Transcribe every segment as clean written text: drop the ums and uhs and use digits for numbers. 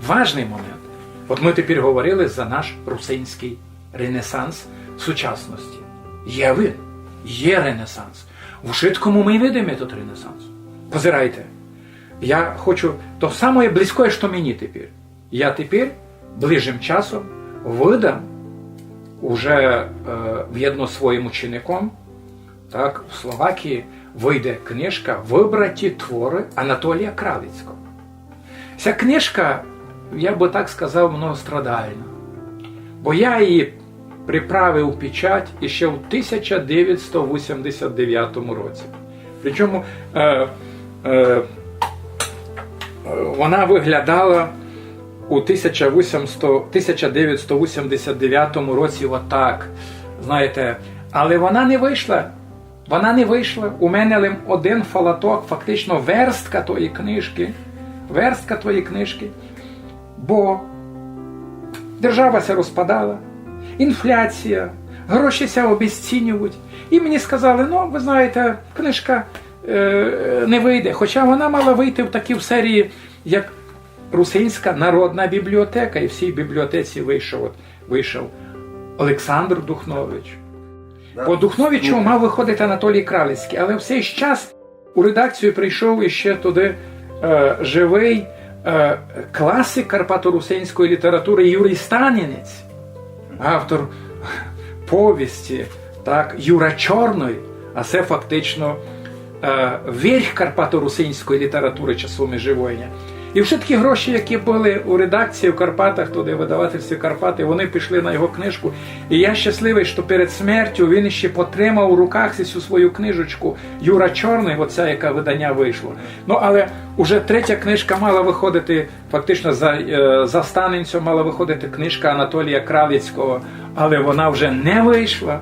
важний момент. От ми тепер говорили за наш русинський ренесанс сучасності. Є він, є ренесанс. У Шиткому ми видимо тут ренесанс. Позирайте. Я хочу то саме близьке, що мені тепер. Я тепер ближчим часом видам уже в'єдно своїм учеником, так, в Словакії вийде книжка «Вибраті твори Анатолія Кралицького». Ця книжка, я би так сказав, многострадальна. Бо я її приправив у печать ще в 1989 році. Причому вона виглядала у 1989 році отак, знаєте, але вона не вийшла. Вона не вийшла. У мене лише один фалаток, фактично верстка тої книжки, бо держава ся розпадала, інфляція, гроші ся обезцінюють. І мені сказали, ну, ви знаєте, книжка не вийде. Хоча вона мала вийти в такій серії, як Русинська народна бібліотека. І в цій бібліотеці вийшов Олександр Духнович. По Духновичу мав виходити Анатолій Кралицький, але в цей час у редакцію прийшов іще туди живий класик карпато-русинської літератури Юрій Станінець, автор повісті, так, Юра Чорної, а це фактично верх карпато-русинської літератури часу Межигойня. І всі такі гроші, які були у редакції в Карпатах, туди видавательстві Карпати, вони пішли на його книжку. І я щасливий, що перед смертю він ще потримав у руках цю свою книжечку Юра Чорний, оця, яка видання вийшло. Ну, але вже третя книжка мала виходити, фактично за Станинцем мала виходити книжка Анатолія Кралицького, але вона вже не вийшла.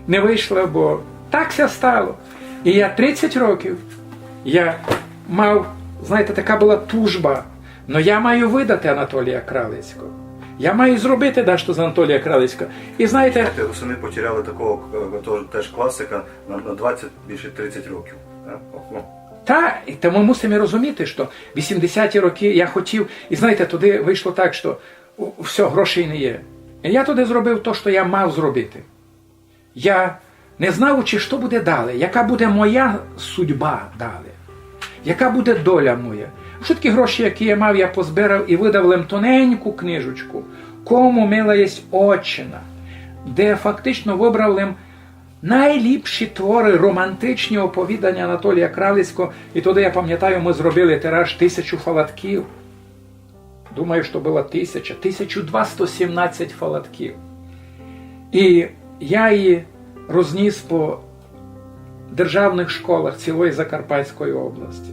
Не вийшла, бо так ся стало. І я 30 років, я мав, знаєте, така була тужба. Но я маю видати Анатолія Кралицького. Я маю зробити дещо з Анатолія Кралицького. І знаєте... Русини потеряли такого теж класика на 20, більше 30 років. Так, і тому мусимо розуміти, що 80-ті роки я хотів, і знаєте, туди вийшло так, що все, грошей не є. І я туди зробив те, що я мав зробити. Я не знав, чи що буде далі, яка буде моя судьба далі. Яка буде доля моя? Що такі гроші, які я мав, я позбирав і видав лим тоненьку книжечку «Кому мила єсть отчина», де фактично вибрав лим найліпші твори, романтичні оповідання Анатолія Кралицького. І тоді, я пам'ятаю, ми зробили тираж 1000 фалатків. Думаю, що було 1217 фалатків. І я її розніс по державних школах цілої Закарпатської області.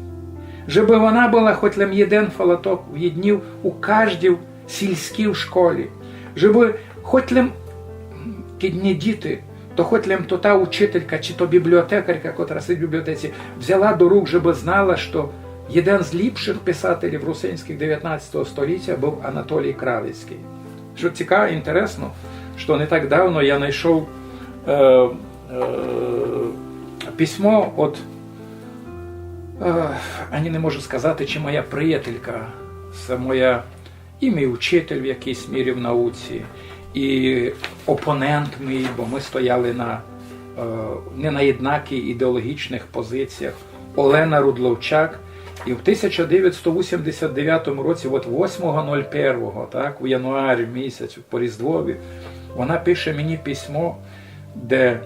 Щоб вона була хоч лим один фалаток в'єднів у кожній сільській школі. Щоб хоч лим кидні діти, то хоч лим то та учителька, чи то бібліотекарка, котра сидить в бібліотеці, взяла до рук, щоб знала, що один з ліпших писателів русинських 19 століття був Анатолій Кралицький. Що цікаво, інтересно, що не так давно я знайшов письмо от, ані не можу сказати, чи моя приятелька, це моя і мій учитель в якійсь мірі в науці, і опонент мій, бо ми стояли не на однаких ідеологічних позиціях, Олена Рудловчак. І в 1989 році, от 8.01, так, у януарі місяцю, по Різдвові, вона пише мені письмо, де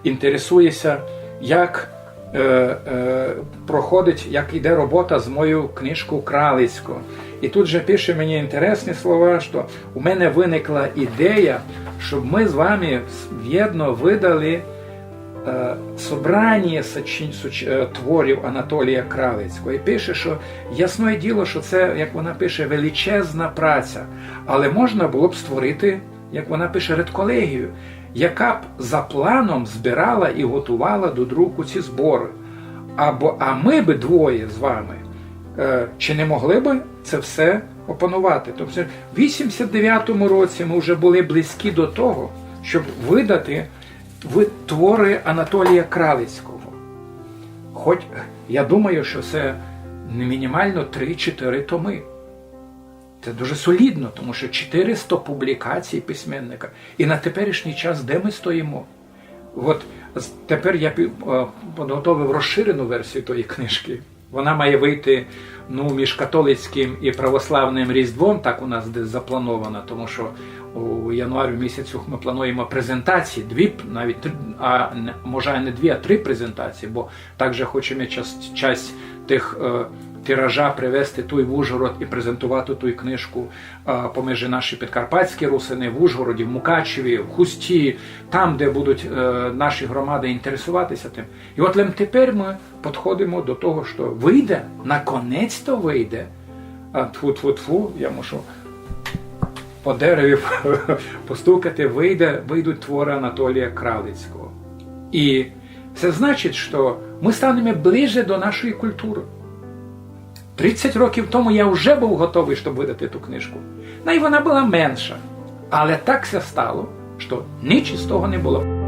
інтересується, як проходить, як йде робота з моєю книжкою Кралицького. І тут же пише мені інтересні слова, що у мене виникла ідея, щоб ми з вами в'єдно видали собрання творів Анатолія Кралицького. І пише, що ясне діло, що це, як вона пише, величезна праця. Але можна було б створити, як вона пише, редколегію, яка б за планом збирала і готувала до друку ці збори. А ми б двоє з вами, чи не могли б це все опанувати? Тобто в 89-му році ми вже були близькі до того, щоб видати твори Анатолія Кралицького. Хоч я думаю, що це мінімально 3-4 томи. Це дуже солідно, тому що 400 публікацій письменника. І на теперішній час де ми стоїмо? От тепер я підготовив розширену версію тої книжки. Вона має вийти між католицьким і православним Різдвом, так у нас десь заплановано, тому що у януарі місяцю ми плануємо презентації, може не дві, а три презентації, бо також хочемо часть тих тиража привезти той в Ужгород і презентувати ту книжку поміж наші підкарпатські русини в Ужгороді, в Мукачеві, в Хусті, там, де будуть наші громади інтересуватися тим. І от тепер ми підходимо до того, що вийде, наконець-то вийде, тфу-тфу-тфу, я мушу по дереві постукати, вийдуть твори Анатолія Кралицького. І це значить, що ми станемо ближче до нашої культури. 30 років тому я вже був готовий, щоб видати ту книжку. І вона була менша. Але так все стало, що нічого з того не було.